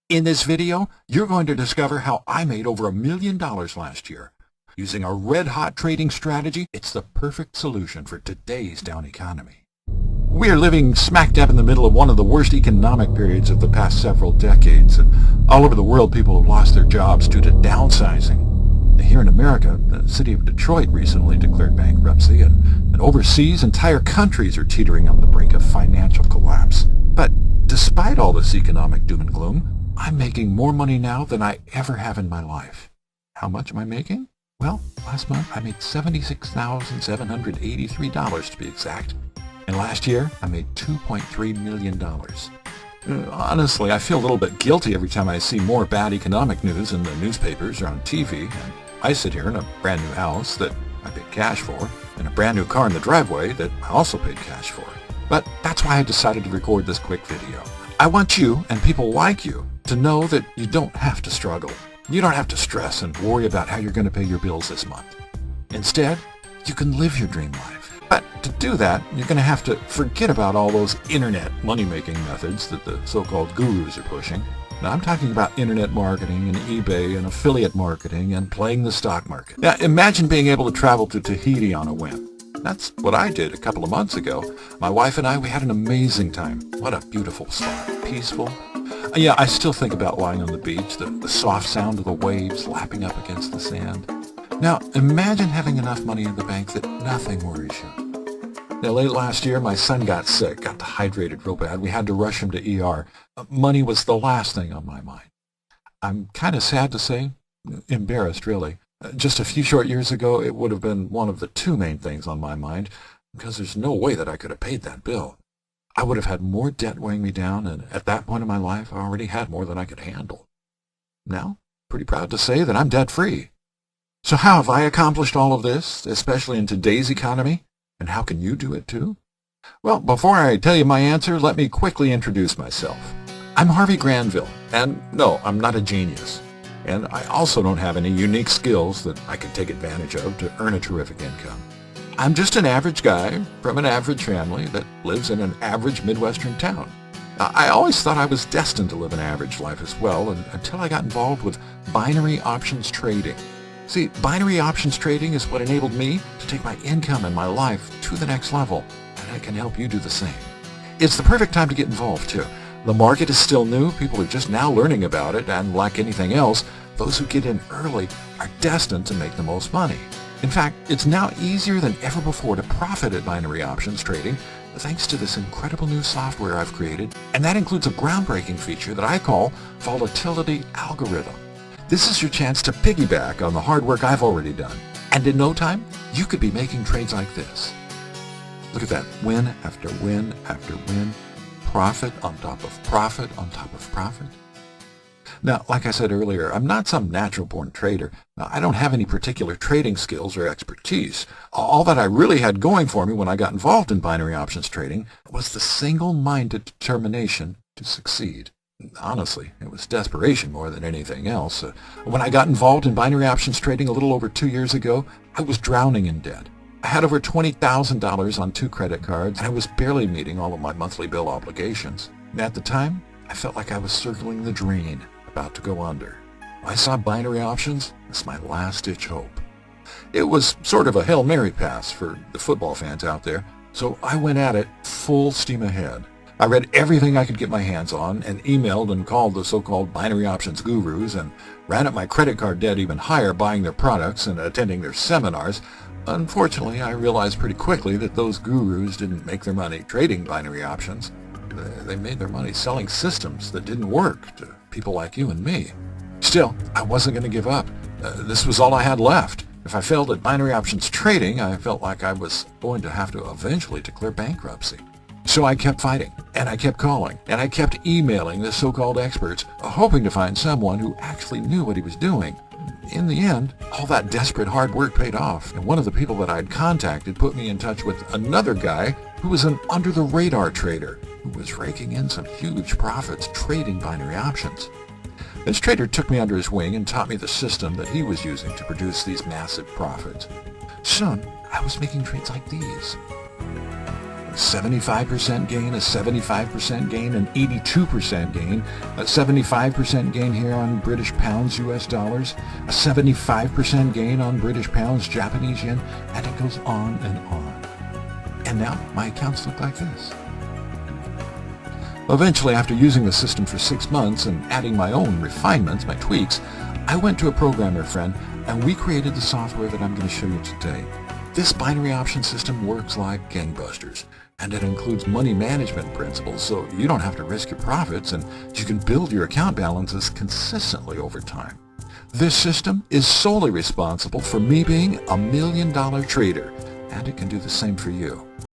In this video, you're going to discover how I made over $1 million last year. Using a red-hot trading strategy, it's the perfect solution for today's down economy. We are living smack dab in the middle of one of the worst economic periods of the past several decades, and all over the world people have lost their jobs due to downsizing. Here in America, the city of Detroit recently declared bankruptcy, and overseas, entire countries are teetering on the brink of financial collapse. But despite all this economic doom and gloom, I'm making more money now than I ever have in my life. How much am I making? Well, last month I made $76,783 to be exact. And last year I made $2.3 million. Honestly, I feel a little bit guilty every time I see more bad economic news in the newspapers or on TV. And I sit here in a brand new house that I paid cash for, and a brand new car in the driveway that I also paid cash for. But that's why I decided to record this quick video. I want you and people like you to know that you don't have to struggle. You don't have to stress and worry about how you're going to pay your bills this month. Instead, you can live your dream life. But to do that, you're going to have to forget about all those internet money-making methods that the so-called gurus are pushing. Now, I'm talking about internet marketing and eBay and affiliate marketing and playing the stock market. Now, imagine being able to travel to Tahiti on a whim. That's what I did a couple of months ago. My wife and I, we had an amazing time. What a beautiful spot. Peaceful. Yeah, I still think about lying on the beach, the soft sound of the waves lapping up against the sand. Now, imagine having enough money in the bank that nothing worries you. Now, late last year, my son got sick, got dehydrated real bad. We had to rush him to ER. Money was the last thing on my mind. I'm kind of sad to say, embarrassed really. Just a few short years ago, it would have been one of the two main things on my mind, because there's no way that I could have paid that bill. I would have had more debt weighing me down, and at that point in my life, I already had more than I could handle. Now, pretty proud to say that I'm debt-free. So how have I accomplished all of this, especially in today's economy? And how can you do it too? Well, before I tell you my answer, let me quickly introduce myself. I'm Harvey Granville, and no, I'm not a genius. And I also don't have any unique skills that I could take advantage of to earn a terrific income. I'm just an average guy from an average family that lives in an average Midwestern town. I always thought I was destined to live an average life as well, until I got involved with binary options trading. See, binary options trading is what enabled me to take my income and my life to the next level, and I can help you do the same. It's the perfect time to get involved too. The market is still new, people are just now learning about it, and like anything else, those who get in early are destined to make the most money. In fact, it's now easier than ever before to profit at binary options trading thanks to this incredible new software I've created, and that includes a groundbreaking feature that I call Volatility Algorithm. This is your chance to piggyback on the hard work I've already done, and in no time, you could be making trades like this. Look at that, win after win after win, profit on top of profit on top of profit. Now, like I said earlier, I'm not some natural-born trader. Now, I don't have any particular trading skills or expertise. All that I really had going for me when I got involved in binary options trading was the single-minded determination to succeed. Honestly, it was desperation more than anything else. When I got involved in binary options trading a little over 2 years ago, I was drowning in debt. I had over $20,000 on 2 credit cards, and I was barely meeting all of my monthly bill obligations. At the time, I felt like I was circling the drain, about to go under. I saw binary options as my last-ditch hope. It was sort of a Hail Mary pass for the football fans out there, so I went at it full steam ahead. I read everything I could get my hands on and emailed and called the so-called binary options gurus and ran up my credit card debt even higher buying their products and attending their seminars. Unfortunately, I realized pretty quickly that those gurus didn't make their money trading binary options. They made their money selling systems that didn't work to people like you and me. Still, I wasn't going to give up. This was all I had left. If I failed at binary options trading, I felt like I was going to have to eventually declare bankruptcy. So I kept fighting, and I kept calling, and I kept emailing the so-called experts, hoping to find someone who actually knew what he was doing. In the end, all that desperate hard work paid off, and one of the people that I'd contacted put me in touch with another guy who was an under-the-radar trader who was raking in some huge profits trading binary options. This trader took me under his wing and taught me the system that he was using to produce these massive profits. Soon, I was making trades like these. 75% gain, a 75% gain, an 82% gain, a 75% gain here on British pounds, US dollars, a 75% gain on British pounds, Japanese yen, and it goes on and on. And now my accounts look like this. Eventually, after using the system for 6 months and adding my own refinements, my tweaks, I went to a programmer friend and we created the software that I'm going to show you today. This binary option system works like gangbusters, and it includes money management principles, so you don't have to risk your profits and you can build your account balances consistently over time. This system is solely responsible for me being a $1 million trader, and it can do the same for you.